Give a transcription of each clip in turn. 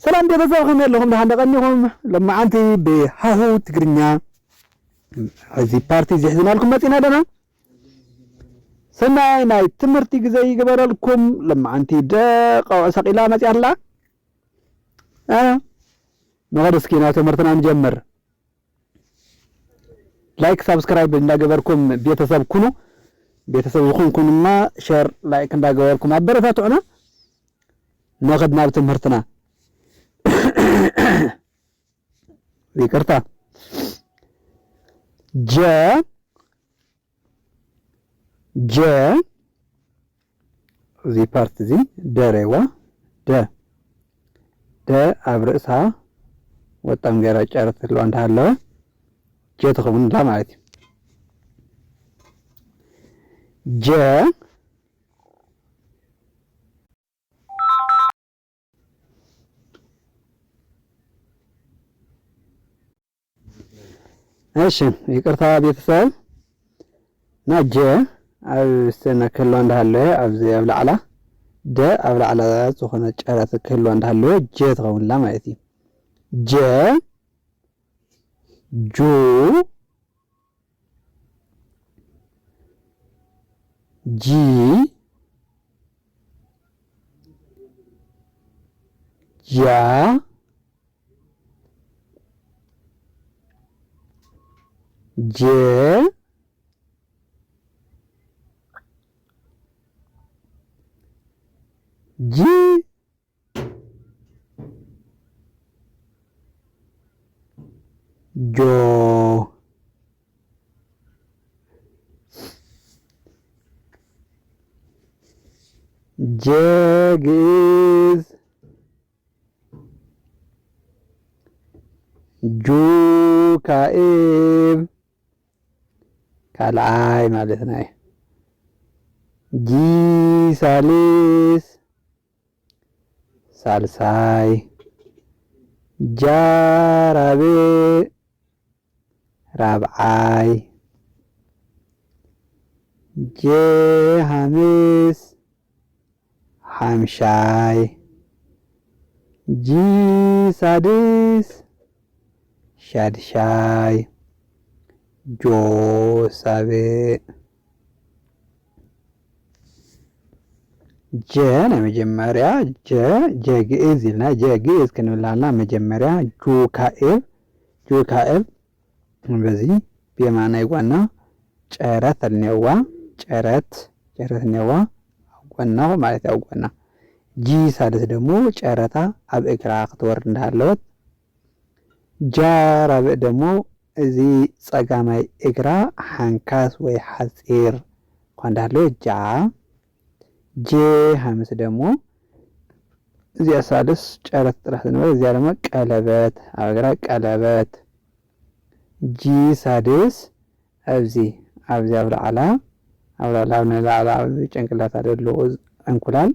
سلام بيتزاغم لهم ده غنيهم لما أنتي بهاهو تقرنيا هذه بارتي زحزنا لكم متينا لنا سمعي ناي تمرتي زي قبر لكم لما أنتي داق أو أساق إلى متي الله نغرس كينا تمرتنا نجمر لايك سبسكرايب إن قبركم بيتساب كنو بيتساب يكون كنو ما شير لايك إن قبركم أبرفاتونا ناخدنا بتمرتنا ذكرتها جاء زي بارت زي داريوا دا أبرسها وتمجرى جارت اللي عندها اللي جاء تخبون لا معلتي جاء እሺ ይቅርታ ቤተሰብ ናጀ ኣብ ሰና ከሎ እንዳለ ኣብዚ ኣብ ላዕላ ደ ኣብ ላዕላ ዝኾነ ጨረት ከሎ እንዳለ ጀ ትኸውንላ ማለት እዩ ጀ ጁ ጂ ያ ጄ ጂ ጆ ጀግዝ ጁ ካኤብ ካልዓይ ማለትና እዩ ጂ ሳልስ ሳልሳይ ጃ ራብዕ ራብዓይ ጄ ሓምስ ሓምሻይ ጂ ሳድስ ሻድሻይ ጆ ሳብዕ ጀ መጀመሪያ ጀ ግዕዝ ይልና ጀ ግዕዝ ክንብላና መጀመሪያ ጁ ካኤብ በዚህ በማናይ ጓና ጨረት አልነዋ ጨረት ነዋ ጓና ማለት ያው ጓና ጂ ሳልስ ደግሞ ጨረታ ኣብ እግራ ክትወርድ እንዳለወት ጃ ራብዕ ደግሞ እዚ ጸጋማይ እግራ ሓንካስ ወይ ሓጺር እንዳለው ጃ ጄ ሓምስ ደግሞ እዚያ ሳልስ ጨረት ጥራሕ ነው እዚያ ደግሞ ቀለበት አብግራ ቀለበት ጂ ሳድስ ኣብዚ አብላዓላ ጭንቅላት አይደለው እንቁላል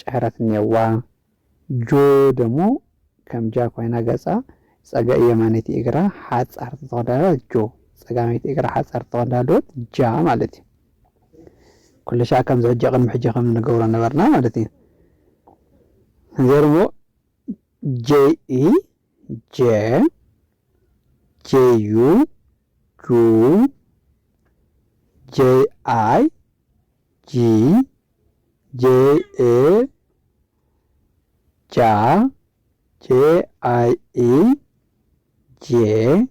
ጨረት ነዋ ጆ ደግሞ ከምጃ ኮይና ገጻ ጸጋ የማነት እግራ ሓጻር ተወዳለ ጆ ጸጋማይት እግራ ሓጻር ተወዳለ ጃ ማለት እዩ كل شيء كم زوجة قد محجة من نقول نبرنا مالتي زيرمو جي اي جي يو جو جي اي جي جي اي جا جي اي اي جي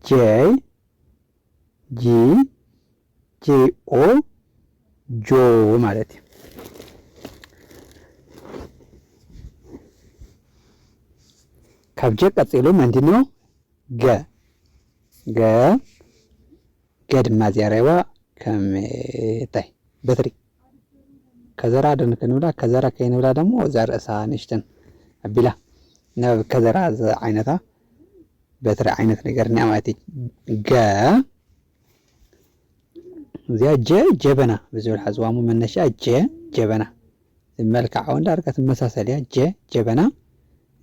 جي جي ጄ ኦ ጆ ማለት ካብጀ ቀጥሎ ምንድነው ገ ገድማ ዚያረዋ ከምታይ በትሪ ከዘራ ደንከንብላ ከዘራ ከይንብላ ደግሞ ዛርእሳ ንሽተን አቢላ ናብ ከዘራ አይነታ በትሪ አይነት ነገር ነው ማለት ገ እዚያ ጀበና ብዙል ሐዝዋሙ መነሻ ጀበና መልካው እንዳርካ ተመሳሳለያ ጀበና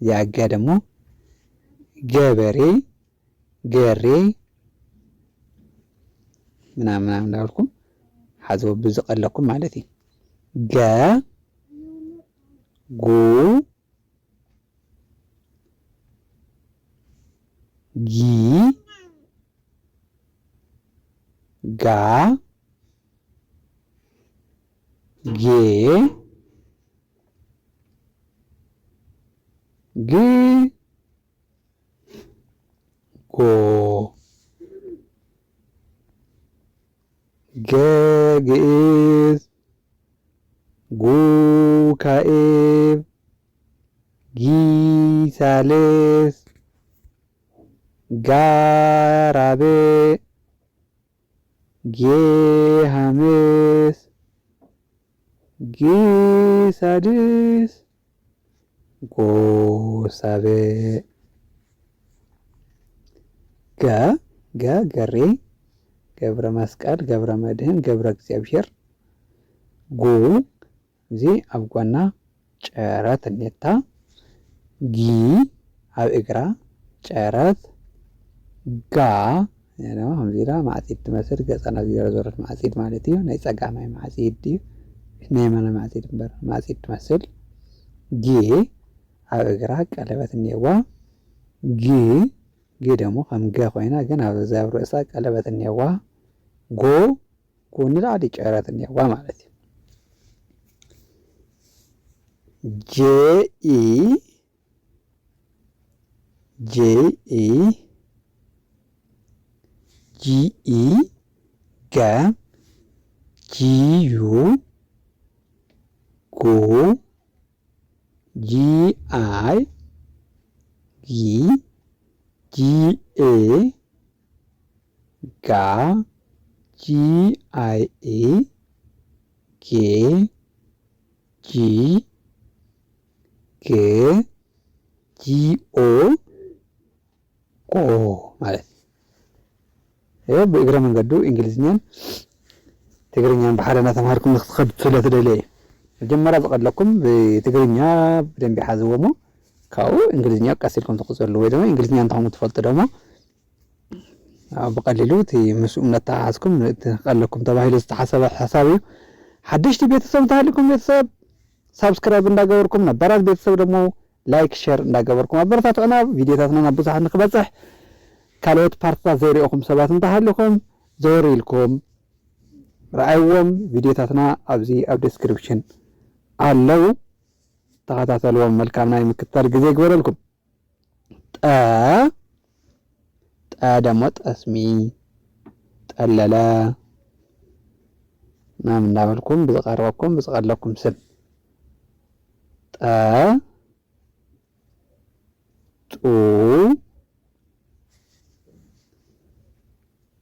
ያገ ደግሞ ገበሬ ገሬ ምናምን እንዳልኩም ሐዝው ብዝቀለኩም ማለት እዩ ገ ጉ ጊ ጋ ጌ ግ ጎ ገ ግዕዝ ጉ ካዕብ ጊ ሳልስ ጋ ራብዕ ጌ ሐምስ ግ ሳድስ ጎ ሳብዕ ገ ገሬ ገብረ መስቀል ገብረ መድህን ገብረ እግዚአብሔር ጉ እዚ ኣብ ጎና ጨረት እኔታ ጊ ኣብ እግራ ጨረት ጋ ከምዚ ኢላ ማዕፂድ ትመስል ገፀና ዝረዘረት ማዕፂድ ማለት እዩ። ናይ ፀጋማይ ማዕፂድ እዩ ናይ የማናይ ማዕፂድ እምበር ማዕፂድ ትመስል ጌ ኣብ እግራ ቀለበት እኔዋ ግ ደሞ ከም ገ ኮይና ግን ኣብዚ ኣብ ርእሳ ቀለበት እኔዋ ጎ ንላዕሊ ጨረት እኔዋ ማለት እዩ። ጄኢ ጂኢ ገ ጂዩ ጉ ጂአይ ጊ ጂኤ ጋ ጂአይኤ ጌ ጂ ግ ጂኦ ቆ ማለት እዩ። ብእግረ መንገዱ እንግሊዝኛን ትግርኛን ብሓደ እናተምሃርኩም ንክትኸዱ ስለትደልየ እዩ። መጀመርያ ዝቐለኩም ብትግርኛ ብደንቢ ሓዝዎ ሞ ካብኡ እንግሊዝኛ ቀሲልኩም ትቕፅሉ ወይ ድማ እንግሊዝኛ እንተኹም ትፈልጡ ደግሞ ብቐሊሉ እቲ ምስኡ እናተሓሓዝኩም ቀለኩም ተባሂሉ ዝተሓሰበ ሓሳብ እዩ። ሓደሽቲ ቤተሰብ እንተሃሊኩም ቤተሰብ ሳብስክራይብ እንዳገበርኩም ነባራት ቤተሰብ ደግሞ ላይክ ሼር እንዳገበርኩም ኣበረታትዑና ቪድዮታትና ናብ ብዙሓት ንክበፅሕ ካልኦት ፓርትታት ዘይሪኦኩም ሰባት እንተሃሊኩም ዘወር ኢልኩም ረኣይዎም ቪድዮታትና ኣብዚ ኣብ ዲስክሪፕሽን ኣለው ተኸታተልዎም። መልካም ናይ ምክትታል ግዜ ይግበረልኩም። ጠ ደግሞ ጠስሚ ጠለለ ናም እንዳበልኩም ብዝቐረበኩም ብዝቐለኩም ስም ጠ ጡ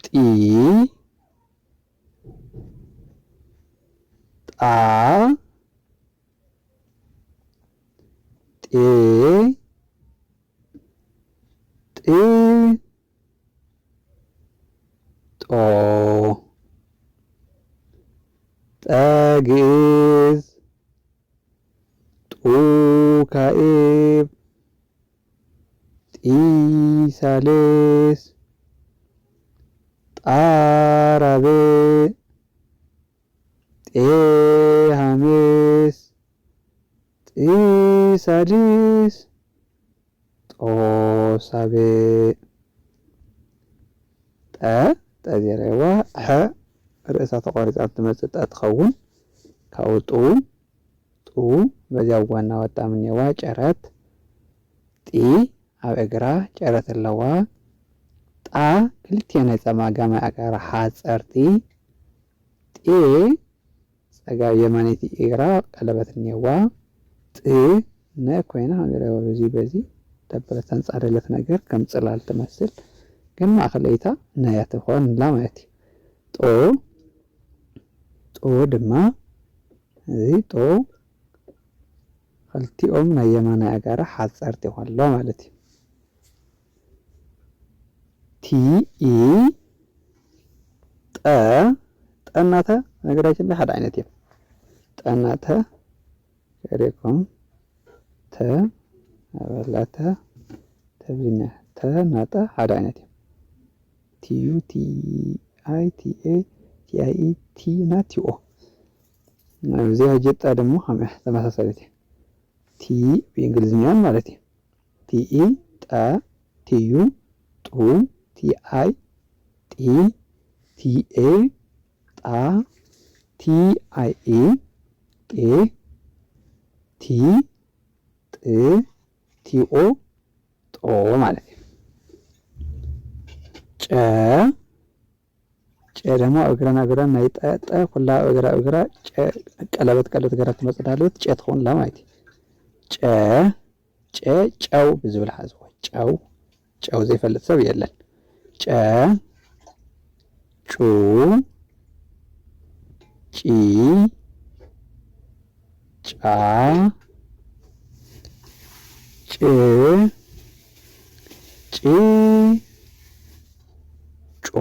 ጢ ጣ ጤ ጥ ጦ ጠ ግዕዝ ጡ ካዕብ ጢ ሳልስ ጣ ራብዕ ጤ ሐምስ ጢ ሳድስ ጦ ሳብዕ ጠ ዘረዋ ሐ ርእሳ ተቆሪፃ ትመፅእ ጠ ትኸውን ካብኡ ጡ በዚያ ዋና ወጣ ምኔዋ ጨረት ጢ ኣብ እግራ ጨረት ኣለዋ ጣ ክልቲአ ናይ ፀማጋማይ ኣጋራ ሓፀርቲ ጤ ፀጋ የማነይቲ እግራ ቀለበት እኔዋ ጥ ነ ኮይና በዚ ደበረ ተንፃለለት ነገር ከም ፅላል ትመስል ግን ማእኸለይታ ነያ ትኾንላ ማለት እዩ። ጦ ድማ እዚ ጦ ክልቲኦም ናይ የማናይ ኣጋራ ሓፀርቲ ይኾንሎ ማለት እዩ። ቲኢ ጠናተ ነገራችን ላይ ሓደ ዓይነት እዮም። ጠናተ ከሪኩም ተ አበላተ ተብዝኛ ተናጠ ሓደ ዓይነት እዮም። ቲዩ ቲአይ ቲኤ ቲአይ ቲ እና ቲኦ እዚ ጀጣ ደግሞ ተመሳሳሊት ቲ በእንግሊዝኛን ማለት እዩ። ቲኢ ጠ ቲዩ ጦ ጡ ቲአይ ጢ ቲኤ ጣ ቲአይኢ ጤ ቲ ጥ ቲኦ ጦ ማለት ነው። ጨ ደግሞ እግረና እግረን ናይ ጠጠ ኩላ እግራ ቀለበት ገራ ትመጽዳለት ጨ ትኾን ላ ማለት ጨው ብዝብል ሓዝዎ ጨው ዘይፈልጥ ሰብ የለን። ጩ ጪ ጫ ጭ ጮ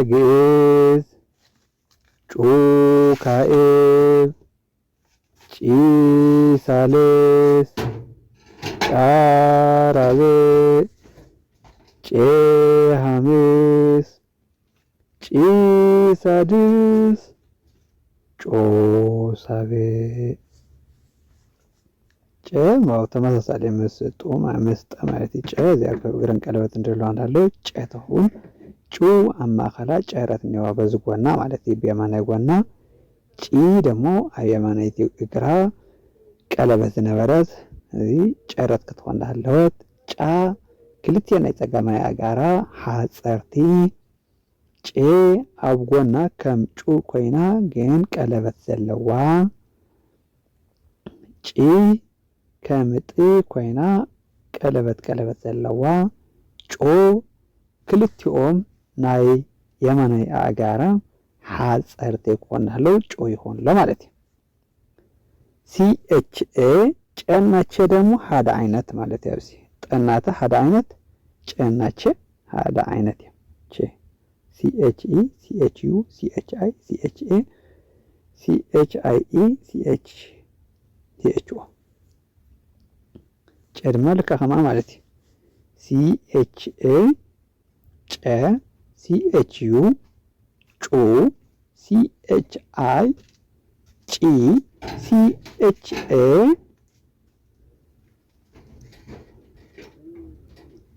ግዕዝ ጩ ካዕብ ጪ ሳልስ ጫ ራብዕ ጬ ሐምስ ጪ ሳድስ ጮ ሳብዕ። ጨ ተመሳሳሊ መስጡ መስጠ ማለት ጨ እዚያ እግረን ቀለበት እንደለው እንዳለው ጨ ትኹን። ጩ ኣብ ማእኸላ ጨረት እኒዋ በዚ ጎና ማለት ብየማናይ ጎና። ጪ ደግሞ ኣብ የማናይቲ እግራ ቀለበት ዝነበረት እዚ ጨረት ክትኾን እንዳሃለወት። ጫ ክልቲአ ናይ ፀጋማይ ኣጋራ ሓፀርቲ። ጬ ኣብ ጎና ከም ጩ ኮይና ግን ቀለበት ዘለዋ። ጪ ከም ጥ ኮይና ቀለበት ዘለዋ። ጮ ክልቲኦም ናይ የማናይ ኣጋራ ሓፀርቲ ክኾን እንዳሃለው ጮ ይኾን ኣሎ ማለት እዩ። ሲኤችኤ ጨና ቸ ደግሞ ሓደ ዓይነት ማለት እዩ። ኣብዚ ጠናተ ሓደ ዓይነት ጨና ቸ ሓደ ዓይነት እዩ። ቸ ሲኤችኢ ሲኤችዩ ሲኤችአይ ሲኤችኤ ሲኤችአይኢ ሲኤችኦ ጨ ድማ ልካ ከማ ማለት እዩ። ሲኤችኤ ጨ ሲኤችዩ ጩ ሲኤችአይ ጪ ሲኤችኤ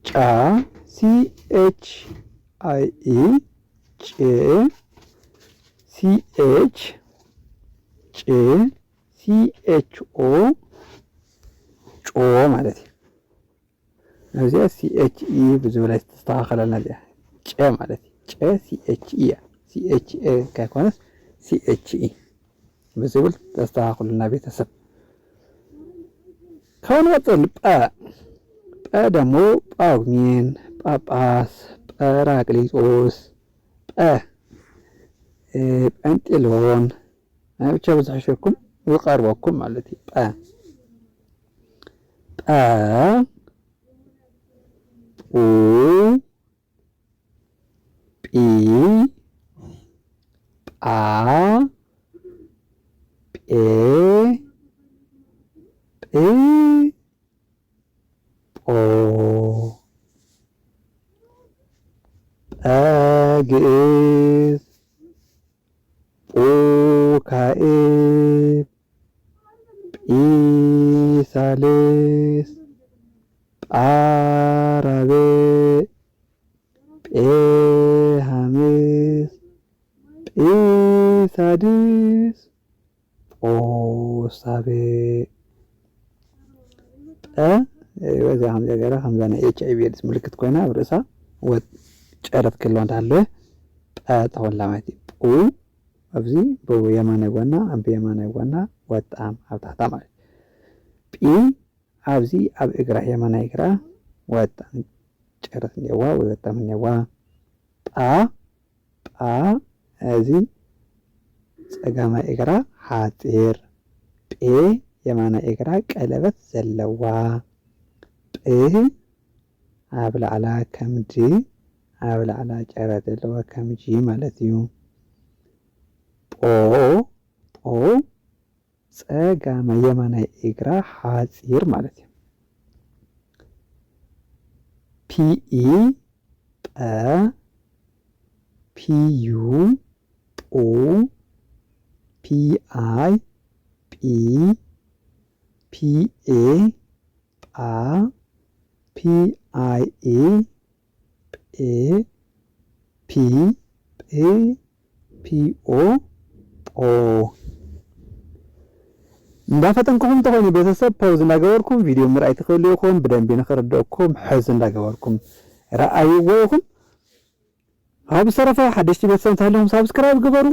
ጫ ሲኤችአይኢ ጭ ሲኤች ጭ ሲኤችኦ ጮ ማለት እዩ። እዚኣ ሲኤችኢ ብዝብላይ ዝተስተኻኸለልና እዚኣ ጨ ማለት እዩ። ጨ ሲኤችኢ እያ። ሲኤችኤ ካይኮነስ ሲኤችኢ ብዝብል ተስተኻኽሉና ቤተሰብ። ከንቀፅል ጰ ደግሞ ጳጉሜን፣ ጳጳስ፣ ጰራቅሊጦስ፣ ጰንጢሎን ብቻ ብዝሕሸኩም ዝቐርበኩም ማለት እዩ። ጰ ጱ ጲ ጳ ጴ ጵ ጶ ጰ ግዕዝ ጱ ካዕብ ጲ ሳልስ ጳ ራብዕ ጴ ሐምስ ጲ ሳድስ ጶ ሳብዕ። ጰ በዚ ከምዚያ ገይራ ከምዛ ናይ ኤች አይ ቪ ኤድስ ምልክት ኮይና ኣብ ርእሳ ጨረት ክህልዋ እንዳሃለወ ጰ ተኾላ ማለት እዩ። ጱ ኣብዚ ብየማናይ ጎና ኣብ የማናይ ጎና ወጣም ኣብ ታሕታ ማለት እዩ። ጲ ኣብዚ ኣብ እግራ የማናይ እግራ ወጣም ጨረት እኒአዋ ወይ ወጣም እኒአዋ። ጳ እዚ ፀጋማይ እግራ ሓፂር። ጴ የማናይ እግራ ቀለበት ዘለዋ። ጵ ኣብ ላዕላ ከምዲ ኣብ ላዕላ ጨረት ዘለዋ ከምጂ ማለት እዩ። ጶ ፀጋማይ የማናይ እግራ ሓፂር ማለት እዩ። ፒኢ ጰ ፒዩ ጱ ፒአይ ጲ ፒኤ ጳ ፒአይኢ ፒኦ ጶ እንዳፈጠንኩም ተኾይኑ ቤተሰብ ፓውዝ እንዳገበርኩም ቪዲዮ ምርኣይ ትኽእሉ ኢኹም ብደንቢ ንኽርድአኩም ሕዝ እንዳገበርኩም ረኣይዎ ኢኹም። ኣብ ዝተረፈ ሓደሽቲ ቤተሰብ እንተሃለኹም ሳብስክራይብ ግበሩ።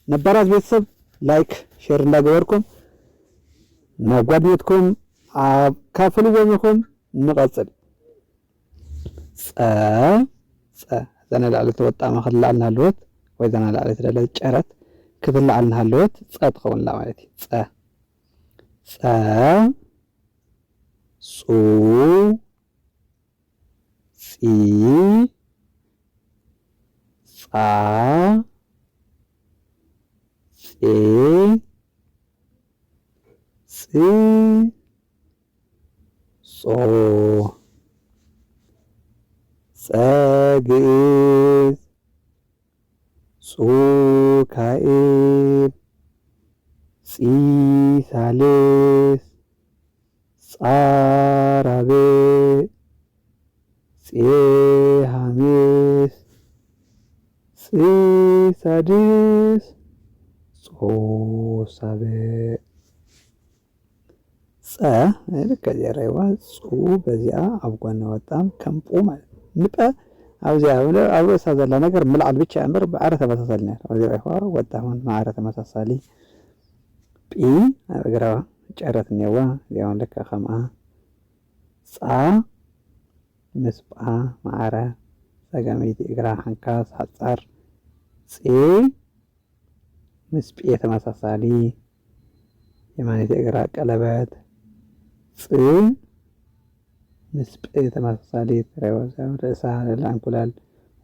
ነባራት ቤተሰብ ላይክ ሼር እንዳገበርኩም ናብ ጓድነትኩም ኣካፍልዎም ኢኹም። ንቐፅል ፀ ዘነላዕለ ተወጣማ ክልላዕልና ሃለወት ወይ ዘነላዕለ ተደለ ጨረት ክትላዕልና ሃለወት ፀ ትኸውንላ ማለት እዩ። ፀ ጹ ጺ ጻ ጼ ጽ ጾ ጸግእ ጹ ካኤብ ጺ ሳልስ ጻ ራብዕ ጼ ሐምስ ጽ ሳድስ ጾ ሳብዕ ፀ ልክ ከዚያ ራይዋ ጹ በዚኣ ኣብ ጎና ወጣም ከምጡ ማለት ንጰ ኣብዚያ ኣብ ርእሳ ዘላ ነገር ምልዓል ብቻ እምበር ብዓረ ተመሳሳሊ ነ ኣብዚ ራይዋ ወጣሁን ማዕረ ተመሳሳሊ ጲ ኣብ እግራዋ ጨረት እኒዋ እዚያውን ልካ ከምኣ ፃ ምስ ጳ ማዕረ ፀጋመይቲ እግራ ሓንካስ ሓፃር ፄ ምስ ጲ ተመሳሳሊ የማነይቲ እግራ ቀለበት ጽ ምስ ጵ ተመሳሳሊ ርእሳ ለላ እንቁላል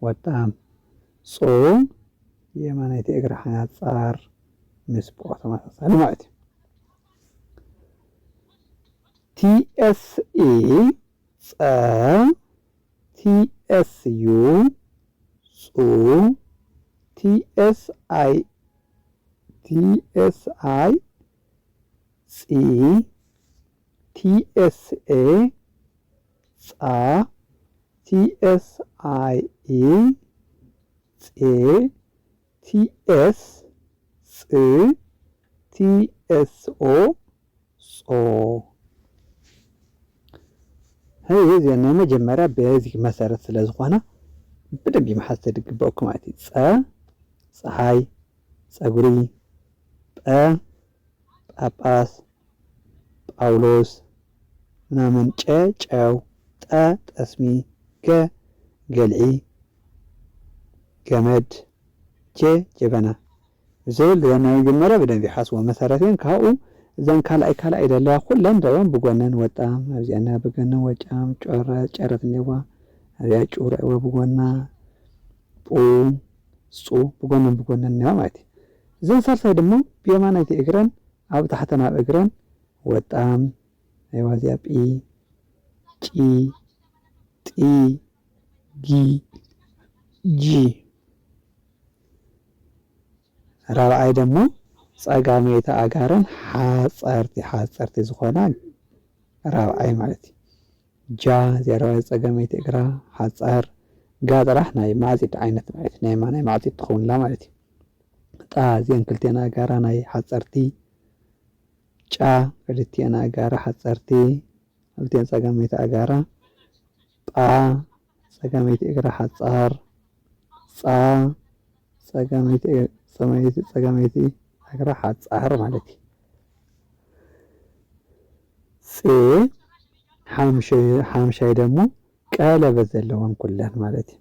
ወጣም ጾ የማነይቲ እግራ ሓፃር ምስ ጶ ተመሳሳሊ ማለት እዩ። ቲኤስኢ ፀ ቲኤስዩ ጹ ቲኤስአይ ጺ ቲኤስኤ ጻ ቲኤስአይኢ ጼ ቲኤስ ጽ ቲኤስኦ ጾ هي ዜና መጀመሪያ በዚህ መሰረት ስለዝኾነ በደንብ መሓዝ ተድግበአኩም ማለት እዩ። ፀ ፀሓይ ፀጉሪ ጰ ጳጳስ ጳውሎስ ምናምን ጨ ጨው ጠ ጠስሚ ገ ገልዒ ገመድ ጀ ጀበና ዝብል ዜና መጀመሪያ በደንብ ይሓስዎ መሰረትን ካብኡ እዘን ካልኣይ ደለያ ኩለን ደወን ብጎነን ወጣም ኣብዚአና ብጎነን ወጫም ጨረት እኒዋ ኣብዚኣ ጩ ራእይዎ ብጎና ጡ ጹ ብጎነን እኒዋ ማለት እዩ። እዘን ሳልሳይ ድሞ ብየማናይቲ እግረን ኣብ ታሕተን ኣብ እግረን ወጣም ኣይዋ እዚኣ ጲ ጪ ጢ ጊ ጂ ራብዓይ ደሞ ፀጋሜታ ኣጋረን ሓፀርቲ ዝኾና ራብዓይ ማለት እዩ። ጃ ዜራዊ ፀጋሜቲ እግራ ሓፀር ጋ ጥራሕ ናይ ማዕፂድ ዓይነት ማለት እዩ። ናይ ማናይ ማዕፂድ ትኸውንላ ማለት እዩ። ጣ እዚአን ክልቴና ኣጋራ ናይ ሓፀርቲ ጫ ክልቴና ኣጋራ ሓፀርቲ ክልቴን ፀጋሜቲ ኣጋራ ጳ ፀጋሜቲ እግራ ሓፃር ጻ ፀጋሜቲ እግራ ሓፃር ማለት እዩ። ፄ ሓምሻይ ደግሞ ቀለበት ዘለወን ኩለን ማለት እዩ።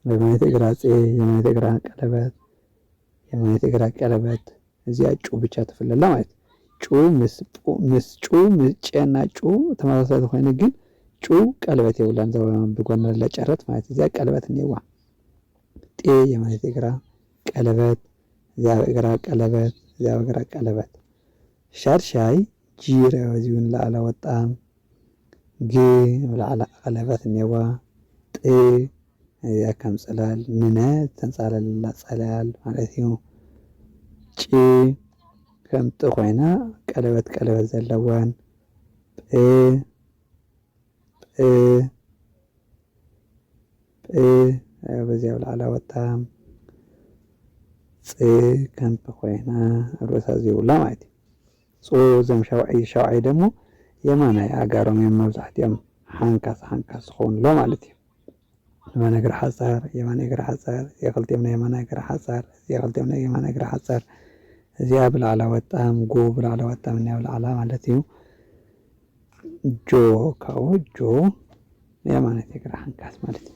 የማነይቲ እግራ ፄ የማነይቲ እግራ ቀለበት የማነይቲ እግራ ቀለበት እዚኣ ጩ ብቻ ትፍለላ ማለት እዩ። ጩ ምስ ጩ ጨና ጩ ተመሳሳሊ ኮይኑ ግን ጩ ቀለበት የብላን ብጎና ለጨረት ማለት እዚኣ ቀለበት እኒዋ። ጤ የማነይቲ እግራ ቀለበት እዚኣ እግራ ቀለበት እዚኣ እግራ ቀለበት ሻድሻይ ጂረ ወዚውን ላዕላ ወጣም ግ ብላዕላ ቀለበት እኒዋ ጥ እዚኣ ከም ፅላል ንነ ተንፃለላ ፀላል ማለት እዩ። ጭ ከም ጥ ኮይና ቀለበት ዘለወን ጵ በዚያ ብላዕላ ወጣ ከም ኮይና ርእሳ ዘይብላ ማለት እዩ ጾ ዘም ሻውዓይ ደግሞ የማናይ አጋሮም መብዛሕትኦም ሓንካስ ዝኸውንሎ ማለት እዩ የማናይ እግሪ ሓፃር የማናይ እግሪ ሓፃር የኽልቲኦም ናይ የማናይ እግሪ ሓፃር የኽልቲኦም ናይ የማናይ እግሪ ሓፃር እዚኣ ብላዕላ ወጣም ጎ ብላዕላ ወጣም እና ብላዕላ ማለት እዩ ጆ ካው ጆ የማናይ እግሪ ሓንካስ ማለት እዩ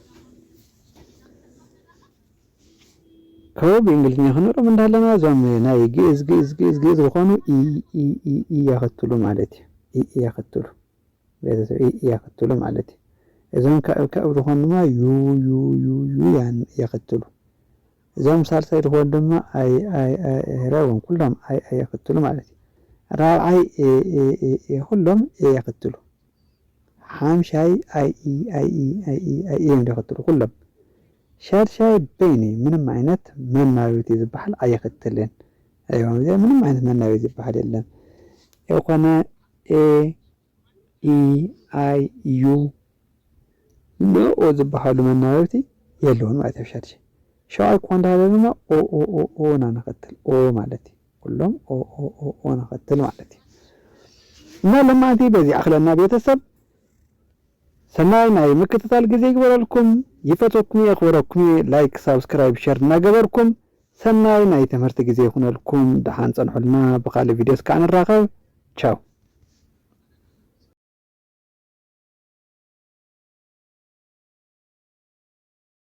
ካው በእንግሊዝኛ ክንሮም እንዳለና ዞም ናይ ግዕዝ ዝኾኑ ኢ ያኸትሉ ማለት እዩ ኢ ያኸትሉ ቤተሰብ ኢ ያኸትሉ ማለት እዩ እዞም ካብ ዝኾኑ ድማ ዩ ያን ያኸትሉ እዞም ሳልሳይ ዝኾኑ ድማ አይ ራውን ኩሎም አይ ያኸትሉ ማለት እዩ ራብዓይ ኩሎም ያኸትሉ ሓምሻይ አይ ያኸትሉ ኩሎም ሻድሻይ በይኒ ምንም አይነት መናበብቲ ዝበሃል አየኸትልን አይዋም እዚ ምንም አይነት መናበብቲ ዝበሃል የለን የኮነ ኢ አይ ዩ ኦ ዝበሃሉ መናበብቲ የለውን ማለት እዩ ሻድሻይ ሻውዓይ እኮ እንዳለ ድማ ኦ ናነኸትል ኦ ማለት እዩ ኩሎም ኦ ናኸትል ማለት እዩ እና ለማንቲ በዚህ አኽለና ቤተሰብ ሰናይ ናይ ምክትታል ጊዜ ይግበረልኩም ይፈተኩም የኽበረኩም ላይክ ሳብስክራይብ ሼር እናገበርኩም ሰናይ ናይ ትምህርቲ ጊዜ ይኹነልኩም ደሓን ፀንሑልና ብኻልእ ቪድዮስ ከዓ ንራኸብ ቻው